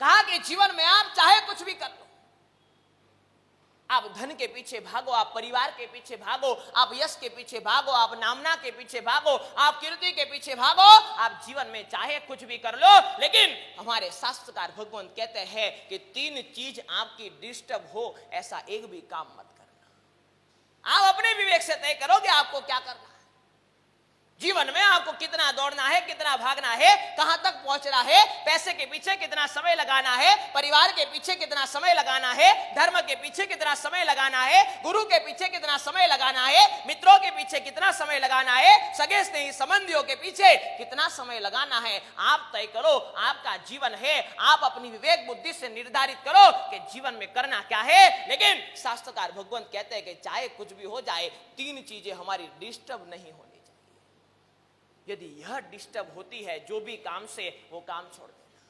कहा कि जीवन में आप चाहे कुछ भी कर लो, आप धन के पीछे भागो, आप परिवार के पीछे भागो, आप यश के पीछे भागो, आप नामना के पीछे भागो, आप कीर्ति के पीछे भागो, आप जीवन में चाहे कुछ भी कर लो, लेकिन हमारे शास्त्रकार भगवान कहते हैं कि 3 चीज आपकी डिस्टर्ब हो ऐसा एक भी काम मत करना। आप अपने विवेक से तय करो कि आपको क्या करना है। जीवन में आपको कितना दौड़ना है, कितना भागना है, कहां तक पहुंचना है, पैसे के पीछे कितना समय लगाना है, परिवार के पीछे कितना समय लगाना है, धर्म के पीछे कितना समय लगाना है, गुरु के पीछे कितना समय लगाना है, मित्रों के पीछे कितना समय लगाना है, सगे स्नेही संबंधियों के पीछे कितना समय लगाना है, आप तय करो। आपका जीवन है, आप अपनी विवेक बुद्धि से निर्धारित करो कि जीवन में करना क्या है। लेकिन शास्त्रकार भगवंत कहते हैं कि चाहे कुछ भी हो जाए, 3 चीजें हमारी डिस्टर्ब नहीं होनी। यदि यह डिस्टर्ब होती है, जो भी काम से वो काम छोड़ देना,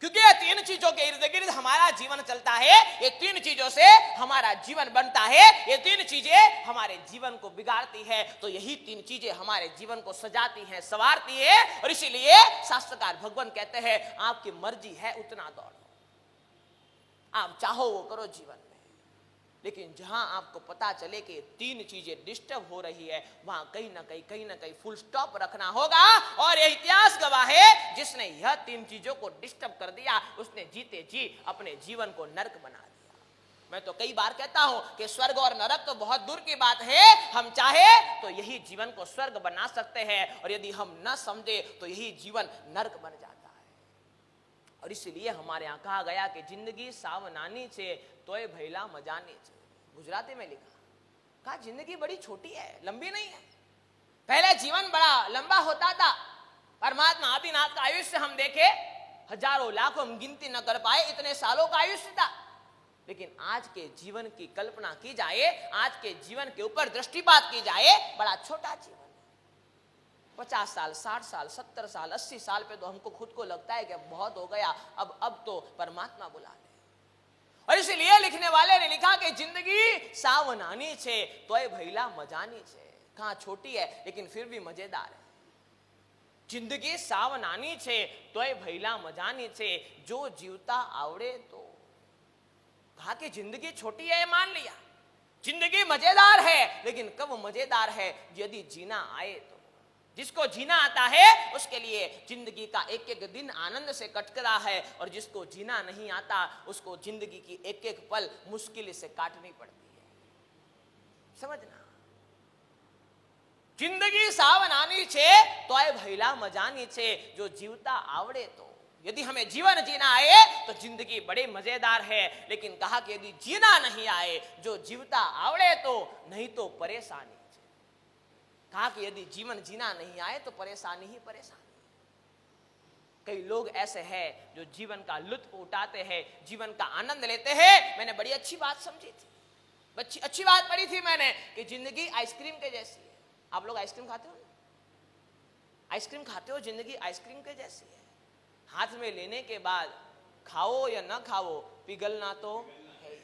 क्योंकि ये 3 चीजों के इर्द गिर्द हमारा जीवन चलता है। ये 3 चीजों से हमारा जीवन बनता है। ये 3 चीजें हमारे जीवन को बिगाड़ती है, तो यही 3 चीजें हमारे जीवन को सजाती हैं, संवारती है। और इसीलिए शास्त्रकार भगवान कहते हैं आपकी मर्जी है उतना दौड़ो, आप चाहो वो करो जीवन में। लेकिन जहां आपको पता चले कि 3 चीजें डिस्टर्ब हो रही है, वहां कहीं ना कहीं फुल स्टॉप रखना होगा। और यह इतिहास गवाह है, जिसने यह 3 चीजों को डिस्टर्ब कर दिया, उसने जीते जी अपने जीवन को नरक बना दिया। मैं तो कई बार कहता हूं कि स्वर्ग और नरक तो बहुत दूर की बात है। हम चाहे तो यही जीवन को स्वर्ग बना सकते हैं, और यदि हम न समझे तो यही जीवन नरक बन जाता है। और इसलिए हमारे यहाँ कहा गया कि जिंदगी सावनानी छे तोय भैला मजानी छे। गुजराती में लिखा, कहा जिंदगी बड़ी छोटी है, लंबी नहीं है। पहले जीवन बड़ा लंबा होता था। परमात्मा आदिनाथ का आयुष्य हम देखे, हजारों लाखों हम गिनती न कर पाए, इतने सालों का आयुष्य था। लेकिन आज के जीवन की कल्पना की जाए, आज के जीवन के ऊपर दृष्टिपात की जाए, बड़ा छोटा जीवन। 50 साल, 60 साल, 70 साल, 80 साल पे तो हमको खुद को लगता है कि बहुत हो गया, अब तो परमात्मा बुला ले। और इसलिए लिखने वाले ने लिखा कि जिंदगी सावनानी छे तोय भैला मजानी छे। कहां छोटी है लेकिन फिर भी मजेदार है। जिंदगी सावनानी छे तोय भैला मजानी छे, जो जीवता आवड़े तो। कहा कि जिंदगी छोटी है, मान लिया। जिंदगी मजेदार है, लेकिन कब मजेदार है, यदि जीना आए तो। जिसको जीना आता है उसके लिए जिंदगी का एक एक दिन आनंद से कटता है, और जिसको जीना नहीं आता उसको जिंदगी की एक एक पल मुश्किल से काटनी पड़ती है। समझना, जिंदगी सावनानी छे तोय भैला मजानी छे, जो जीवता आवड़े तो। यदि हमें जीवन जीना आए तो जिंदगी बड़े मजेदार है, लेकिन कहा कि यदि जीना नहीं आए, जो जीवता आवड़े तो, नहीं तो परेशानी। कहा कि यदि जीवन जीना नहीं आए तो परेशानी ही परेशानी। कई लोग ऐसे हैं जो जीवन का लुत्फ उठाते हैं, जीवन का आनंद लेते हैं। मैंने बड़ी अच्छी बात समझी थी, अच्छी बात पढ़ी थी मैंने, कि जिंदगी आइसक्रीम के जैसी है। आप लोग आइसक्रीम खाते हो? आइसक्रीम खाते हो? जिंदगी आइसक्रीम के जैसी है। हाथ में लेने के बाद खाओ या ना खाओ, पिघलना तो है ही।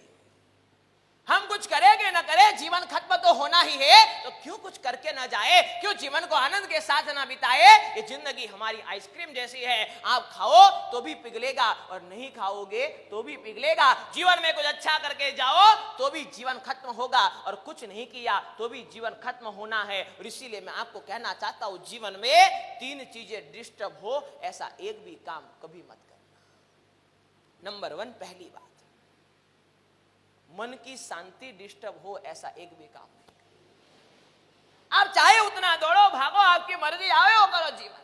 हम कुछ करेंगे ना करें, जीवन खत्म तो होना ही है, तो क्यों कुछ करके ना जाए, क्यों जीवन को आनंद के साथ ना बिताए। ये जिंदगी हमारी आइसक्रीम जैसी है, आप खाओ तो भी पिघलेगा और नहीं खाओगे तो भी पिघलेगा। जीवन में कुछ अच्छा करके जाओ तो भी जीवन खत्म होगा, और कुछ नहीं किया तो भी जीवन खत्म होना है। और इसीलिए मैं आपको कहना चाहता हूं, जीवन में 3 चीजें डिस्टर्ब हो ऐसा एक भी काम कभी मत करना। नंबर 1, पहली बात, मन की शांति डिस्टर्ब हो ऐसा एक भी काम नहीं। आप चाहे उतना दौड़ो भागो, आपकी मर्जी आवे हो करो जीवन।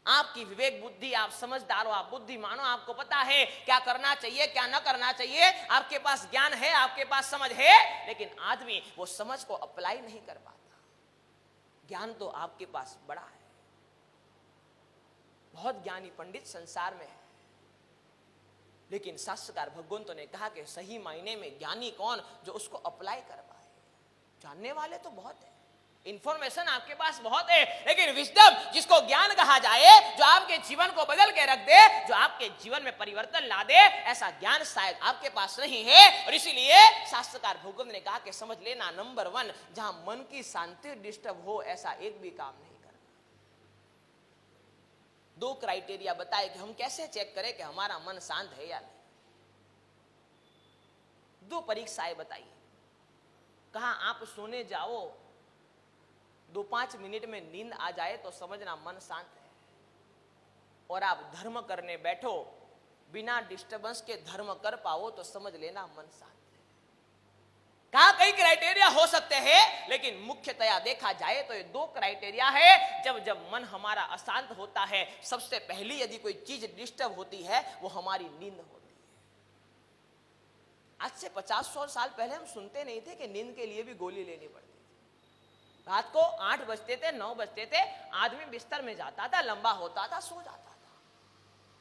आपकी विवेक बुद्धि, आप समझदार हो, आप बुद्धिमान हो, आपको पता है क्या करना चाहिए क्या ना करना चाहिए। आपके पास ज्ञान है, आपके पास समझ है, लेकिन आदमी वो समझ को अप्लाई नहीं कर पाता। ज्ञान तो आपके पास बड़ा है, बहुत ज्ञानी पंडित संसार में है, लेकिन शास्त्रकार भगवंतों ने कहा कि सही मायने में ज्ञानी कौन, जो उसको अप्लाई कर पाए। जानने वाले तो बहुत है, इंफॉर्मेशन आपके पास बहुत है, लेकिन विजडम, जिसको ज्ञान कहा जाए, जो आपके जीवन को बदल के रख दे, जो आपके जीवन में परिवर्तन ला दे, ऐसा ज्ञान शायद आपके पास नहीं है। और इसीलिए शास्त्रकार भगवंत ने कहा कि समझ लेना, नंबर 1, जहां मन की शांति डिस्टर्ब हो ऐसा एक भी काम नहीं करना। दो क्राइटेरिया बताए कि हम कैसे चेक करें कि हमारा मन शांत है या नहीं। दो परीक्षाएं बताइए। कहा आप सोने जाओ, 2-5 मिनट में नींद आ जाए तो समझना मन शांत है, और आप धर्म करने बैठो, बिना डिस्टरबेंस के धर्म कर पाओ तो समझ लेना मन शांत है। कहा कई क्राइटेरिया हो सकते हैं, लेकिन मुख्यतया देखा जाए तो ये दो क्राइटेरिया है। जब मन हमारा अशांत होता है, सबसे पहली यदि कोई चीज डिस्टर्ब होती है वो हमारी नींद होती है। आज से 50-100 साल पहले हम सुनते नहीं थे कि नींद के लिए भी गोली लेनी पड़ती थी। रात को 8 बजते थे, 9 बजते थे, आदमी बिस्तर में जाता था, लंबा होता था, सो जाता था।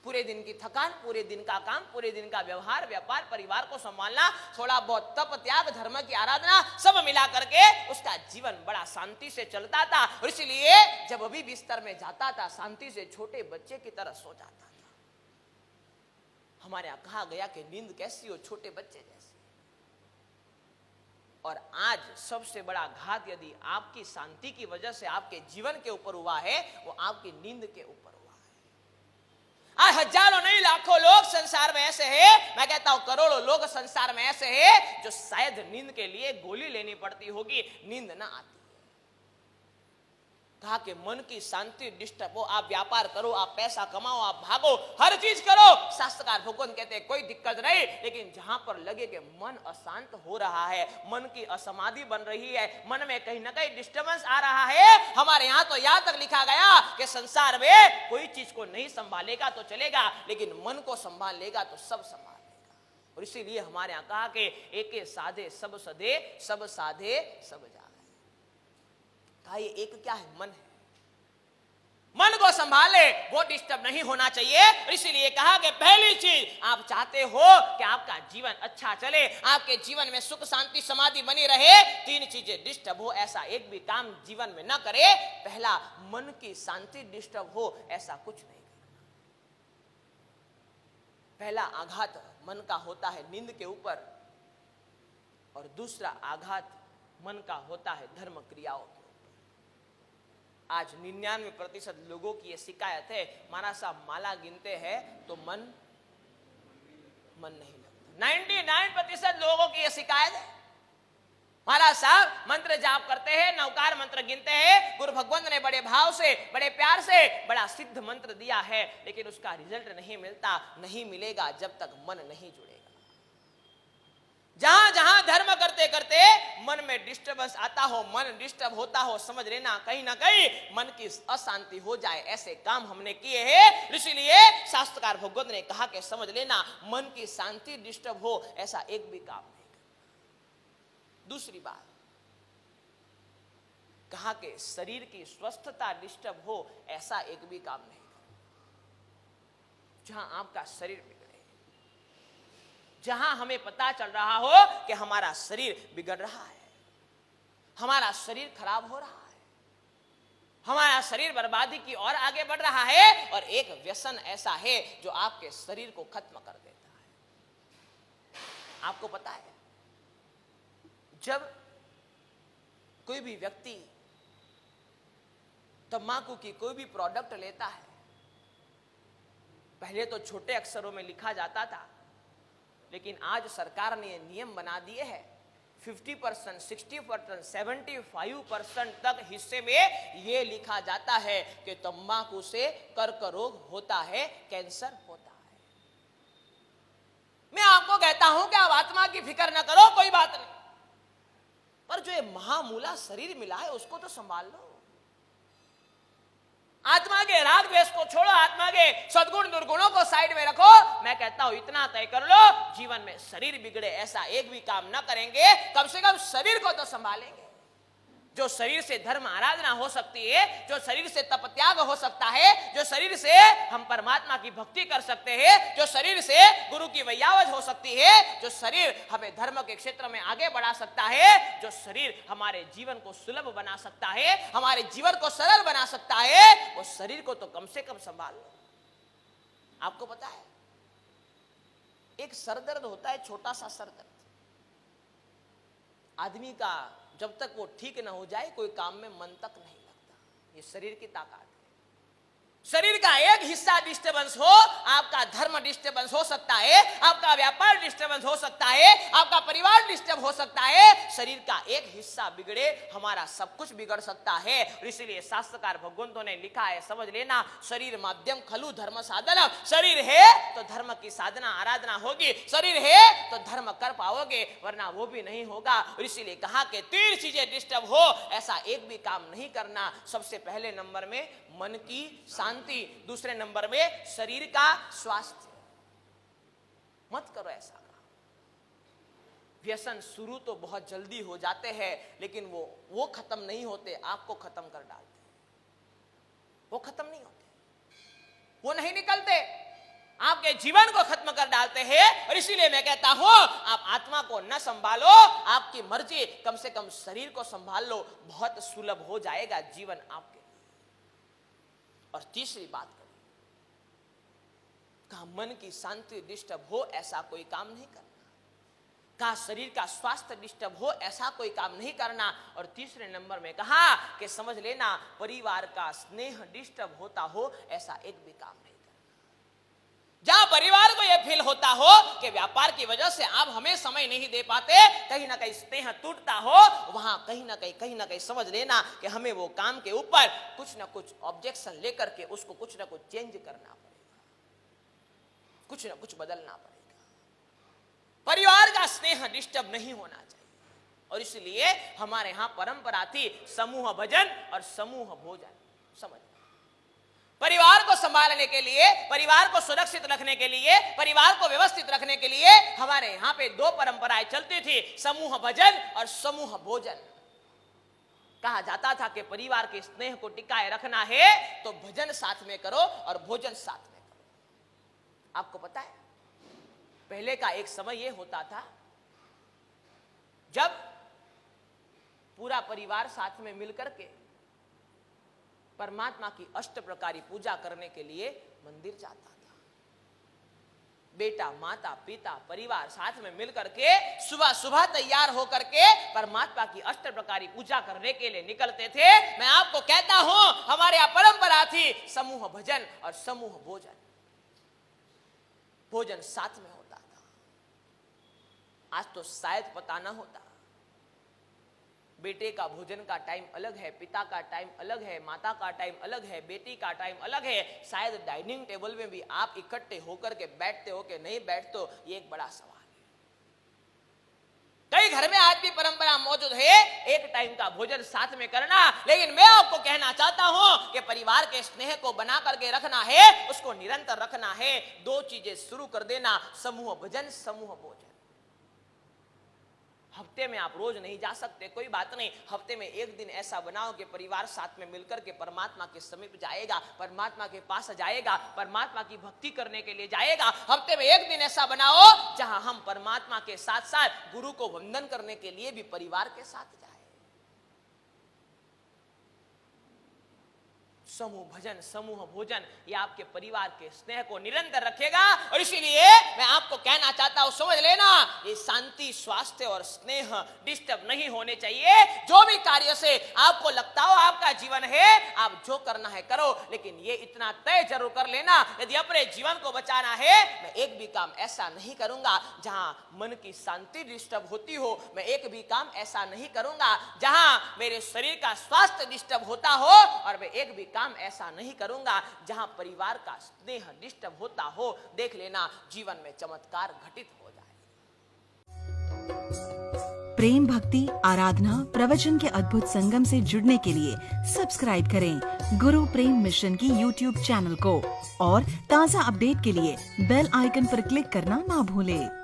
पूरे दिन की थकान, पूरे दिन का काम, पूरे दिन का व्यवहार, व्यापार, परिवार को संभालना, थोड़ा बहुत तप त्याग, धर्म की आराधना, सब मिला करके उसका जीवन बड़ा शांति से चलता था। और इसलिए जब अभी बिस्तर में जाता था, शांति से छोटे बच्चे की तरह सो जाता था। हमारे यहां कहा गया कि नींद कैसी हो, छोटे बच्चे जैसी। और आज सबसे बड़ा घात यदि आपकी शांति की वजह से आपके जीवन के ऊपर हुआ है, वो आपकी नींद के ऊपर हुआ है। आज हजारों नहीं लाखों लोग संसार में ऐसे हैं, मैं कहता हूं करोड़ों लोग संसार में ऐसे हैं जो शायद नींद के लिए गोली लेनी पड़ती होगी, नींद ना आती। कहा कि मन की शांति डिस्टर्ब हो, आप व्यापार करो, आप पैसा कमाओ, आप भागो, हर चीज करो, शास्त्रकार भगवान कहते हैं कोई दिक्कत नहीं, लेकिन जहां पर लगे कि मन अशांत हो रहा है, मन की असमाधि बन रही है, मन में कहीं ना कहीं डिस्टर्बेंस आ रहा है। हमारे यहां तो यहां तक लिखा गया कि संसार में कोई चीज को नहीं संभालेगा तो चलेगा, लेकिन मन को संभाल लेगा तो सब संभाल लेगा। और इसीलिए हमारे यहां कहा कि एके साधे सब सधे, सब साधे सब जागे। कहा ये एक क्या है? मन है। मन को संभाले, वो डिस्टर्ब नहीं होना चाहिए। इसीलिए कहा कि पहली चीज, आप चाहते हो कि आपका जीवन अच्छा चले, आपके जीवन में सुख शांति समाधि बनी रहे, 3 चीजें डिस्टर्ब हो ऐसा एक भी काम जीवन में न करे। पहला, मन की शांति डिस्टर्ब हो ऐसा कुछ नहीं करना। पहला आघात मन का होता है नींद के ऊपर, और दूसरा आघात मन का होता है धर्म क्रियाओं के ऊपर। आज 99% लोगों की यह शिकायत है, महाराज साहब माला गिनते हैं तो मन नहीं लगता। 99% लोगों की यह शिकायत है, महाराज साहब मंत्र जाप करते हैं, नवकार मंत्र गिनते हैं, गुरु भगवंत ने बड़े भाव से, बड़े प्यार से बड़ा सिद्ध मंत्र दिया है, लेकिन उसका रिजल्ट नहीं मिलता, नहीं मिलेगा जब तक मन नहीं जुड़ेगा। जहां जहां धर्म करते करते मन में डिस्टर्बेंस आता हो, मन डिस्टर्ब होता हो, समझ लेना कहीं ना कहीं मन की अशांति हो जाए, ऐसे काम हमने किए हैं। इसीलिए शास्त्रकार भगवंत ने कहा कि समझ लेना मन की शांति डिस्टर्ब हो ऐसा एक भी काम नहीं करना। दूसरी बात, कहा कि शरीर की स्वस्थता डिस्टर्ब हो ऐसा एक भी काम नहीं करना। जहां आपका शरीर बिगड़े, जहां हमें पता चल रहा हो कि हमारा शरीर बिगड़ रहा है, हमारा शरीर खराब हो रहा है, हमारा शरीर बर्बादी की ओर आगे बढ़ रहा है, और एक व्यसन ऐसा है जो आपके शरीर को खत्म कर देता है। आपको पता है, जब कोई भी व्यक्ति तंबाकू की कोई भी प्रोडक्ट लेता है, पहले तो छोटे अक्षरों में लिखा जाता था, लेकिन आज सरकार ने ये नियम बना दिए हैं, 50%, 60%, 75% तक हिस्से में ये लिखा जाता है कि तंबाकू से कर्क रोग होता है, कैंसर होता है। मैं आपको कहता हूं कि आप आत्मा की फिक्र न करो, कोई बात नहीं, पर जो ये महामूला शरीर मिला है उसको तो संभाल लो। आत्मा के राग द्वेष को छोड़ो, आत्मा के सद्गुण दुर्गुणों को साइड में रखो। मैं कहता हूं इतना तय कर लो, जीवन में शरीर बिगड़े ऐसा एक भी काम न करेंगे, कम से कम शरीर को तो संभालेंगे। जो शरीर से धर्म आराधना हो सकती है, जो शरीर से तप त्याग हो सकता है, जो शरीर से हम परमात्मा की भक्ति कर सकते हैं, जो शरीर से गुरु की वैयावत हो सकती है, जो शरीर हमें धर्म के क्षेत्र में आगे बढ़ा सकता है, जो शरीर हमारे जीवन को सुलभ बना सकता है, हमारे जीवन को सरल बना सकता है, उस शरीर को तो कम से कम संभाल लो। आपको पता है, एक सरदर्द होता है, छोटा सा सरदर्द, आदमी का जब तक वो ठीक ना हो जाए कोई काम में मन तक नहीं लगता। ये शरीर की ताकत है। शरीर का एक हिस्सा डिस्टर्बेंस हो, आपका धर्म डिस्टर्बेंस हो सकता है, आपका व्यापार डिस्टर्बेंस हो सकता है, आपका परिवार डिस्टर्ब हो सकता है। शरीर का एक हिस्सा बिगड़े, हमारा सब कुछ बिगड़ सकता है। इसलिए शास्त्रकार भगवंतों ने लिखा है, समझ लेना, शरीर माध्यम खलु धर्म साधन। शरीर है तो धर्म की साधना आराधना होगी, शरीर है तो धर्म कर पाओगे, वरना वो भी नहीं होगा। इसीलिए कहा कि 3 चीजें डिस्टर्ब हो ऐसा एक भी काम नहीं करना। सबसे पहले नंबर में मन की शांति, दूसरे नंबर में शरीर का स्वास्थ्य। मत करो ऐसा काम। व्यसन शुरू तो बहुत जल्दी हो जाते हैं, लेकिन वो खत्म नहीं होते, आपको खत्म कर डालते। वो खत्म नहीं होते, वो नहीं निकलते, आपके जीवन को खत्म कर डालते हैं। और इसीलिए मैं कहता हूं, आप आत्मा को न संभालो, आपकी मर्जी, कम से कम शरीर को संभाल लो, बहुत सुलभ हो जाएगा जीवन आपके। और तीसरी बात करें, कहा मन की शांति डिस्टर्ब हो ऐसा कोई काम नहीं करना, कहा शरीर का स्वास्थ्य डिस्टर्ब हो ऐसा कोई काम नहीं करना। और तीसरे नंबर में कहा कि समझ लेना, परिवार का स्नेह डिस्टर्ब होता हो ऐसा एक भी काम नहीं करना। जहां परिवार को यह फील होता हो कि व्यापार की वजह से आप हमें समय नहीं दे पाते, कहीं ना कहीं स्नेह टूटता हो, वहां कहीं ना कहीं समझ लेना कि हमें वो काम के ऊपर कुछ ना कुछ ऑब्जेक्शन लेकर के उसको कुछ ना कुछ चेंज करना पड़ेगा, कुछ ना कुछ बदलना पड़ेगा। परिवार का स्नेह डिस्टर्ब नहीं होना चाहिए। और इसलिए हमारे यहां परंपरा थी समूह भजन और समूह भोजन। समझ, परिवार को संभालने के लिए, परिवार को सुरक्षित रखने के लिए, परिवार को व्यवस्थित रखने के लिए हमारे यहां पे 2 परंपराएं चलती थी, समूह भजन और समूह भोजन। कहा जाता था कि परिवार के स्नेह को टिकाए रखना है तो भजन साथ में करो और भोजन साथ में करो। आपको पता है, पहले का एक समय यह होता था जब पूरा परिवार साथ में मिलकर के परमात्मा की अष्ट प्रकारी पूजा करने के लिए मंदिर जाता था। बेटा, माता, पिता, परिवार साथ में मिलकर के सुबह सुबह तैयार होकर के परमात्मा की अष्ट प्रकारी पूजा करने के लिए निकलते थे। मैं आपको कहता हूं, हमारे यहां परंपरा थी समूह भजन और समूह भोजन। भोजन साथ में होता था। आज तो शायद पता ना होता। बेटे का भोजन का टाइम अलग है, पिता का टाइम अलग है, माता का टाइम अलग है, बेटी का टाइम अलग है। शायद डाइनिंग टेबल में भी आप इकट्ठे होकर के बैठते हो कि नहीं बैठते हो, ये एक बड़ा सवाल है। कई घर में आज भी परंपरा मौजूद है एक टाइम का भोजन साथ में करना, लेकिन मैं आपको कहना चाहता हूं कि परिवार के स्नेह को बना करके रखना है, उसको निरंतर रखना है। 2 चीजें शुरू कर देना, समूह भजन, समूह भोजन। हफ्ते में आप रोज नहीं जा सकते, कोई बात नहीं, हफ्ते में एक दिन ऐसा बनाओ कि परिवार साथ में मिलकर के परमात्मा के समीप जाएगा, परमात्मा के पास जाएगा, परमात्मा की भक्ति करने के लिए जाएगा। हफ्ते में एक दिन ऐसा बनाओ जहां हम परमात्मा के साथ साथ गुरु को वंदन करने के लिए भी परिवार के साथ जाए। समूह भजन, समूह भोजन, ये आपके परिवार के स्नेह को निरंतर रखेगा। और इसीलिए मैं आपको कहना चाहता हूं, समझ लेना, ये शांति, स्वास्थ्य और स्नेह डिस्टर्ब नहीं होने चाहिए। जो भी कार्य से आपको लगता हो आपका जीवन है, आप जो करना है करो, लेकिन ये इतना तय जरूर कर लेना, यदि अपने जीवन को बचाना है, मैं एक भी काम ऐसा नहीं करूंगा जहां मन की शांति डिस्टर्ब होती हो। मैं एक भी काम ऐसा नहीं करूंगा जहां मेरे शरीर का स्वास्थ्य डिस्टर्ब होता हो, और मैं एक भी काम ऐसा नहीं करूंगा जहां परिवार का स्नेह डिस्टर्ब होता हो। देख लेना, जीवन में चमत्कार घटित हो जाए। प्रेम, भक्ति, आराधना, प्रवचन के अद्भुत संगम से जुड़ने के लिए सब्सक्राइब करें गुरु प्रेम मिशन की YouTube चैनल को, और ताज़ा अपडेट के लिए बेल आइकन पर क्लिक करना ना भूलें।